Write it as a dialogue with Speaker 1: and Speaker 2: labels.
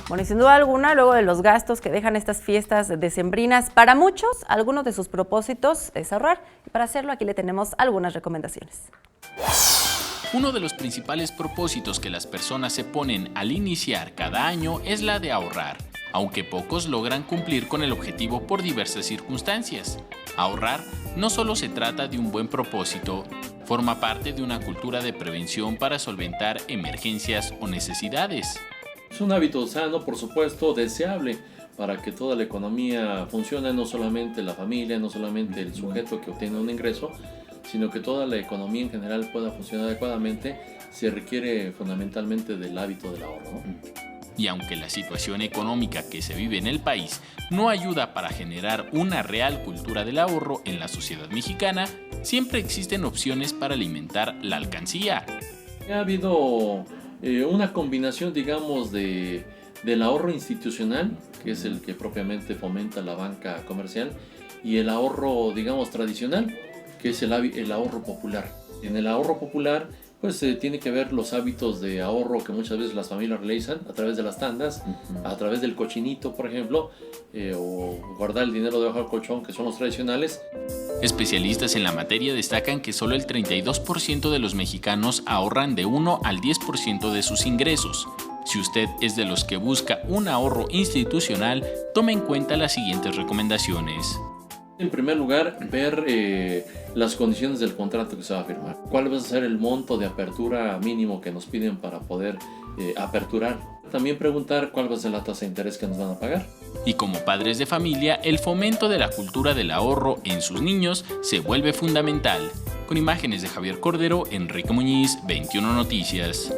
Speaker 1: Bueno, y sin duda alguna, luego de los gastos que dejan estas fiestas decembrinas, para muchos, algunos de sus propósitos es ahorrar. Y para hacerlo, aquí le tenemos algunas recomendaciones.
Speaker 2: Uno de los principales propósitos que las personas se ponen al iniciar cada año es la de ahorrar, aunque pocos logran cumplir con el objetivo por diversas circunstancias. Ahorrar no solo se trata de un buen propósito, forma parte de una cultura de prevención para solventar emergencias o necesidades.
Speaker 3: Es un hábito sano, por supuesto, deseable para que toda la economía funcione, no solamente la familia, no solamente el sujeto que obtiene un ingreso, sino que toda la economía en general pueda funcionar adecuadamente. Se requiere fundamentalmente del hábito del ahorro, ¿no?
Speaker 2: Y aunque la situación económica que se vive en el país no ayuda para generar una real cultura del ahorro en la sociedad mexicana, siempre existen opciones para alimentar la alcancía.
Speaker 3: Ha habido una combinación, digamos, del ahorro institucional, que es el que propiamente fomenta la banca comercial, y el ahorro, digamos, tradicional, que es el ahorro popular. En el ahorro popular, pues tiene que ver los hábitos de ahorro que muchas veces las familias realizan a través de las tandas, a través del cochinito, por ejemplo, o guardar el dinero debajo del colchón, que son los tradicionales.
Speaker 2: Especialistas en la materia destacan que solo el 32% de los mexicanos ahorran de 1 al 10% de sus ingresos. Si usted es de los que busca un ahorro institucional, tome en cuenta las siguientes recomendaciones.
Speaker 3: En primer lugar, ver las condiciones del contrato que se va a firmar. ¿Cuál va a ser el monto de apertura mínimo que nos piden para poder aperturar? También preguntar cuál va a ser la tasa de interés que nos van a pagar.
Speaker 2: Y como padres de familia, el fomento de la cultura del ahorro en sus niños se vuelve fundamental. Con imágenes de Javier Cordero, Enrique Muñiz, 21 Noticias.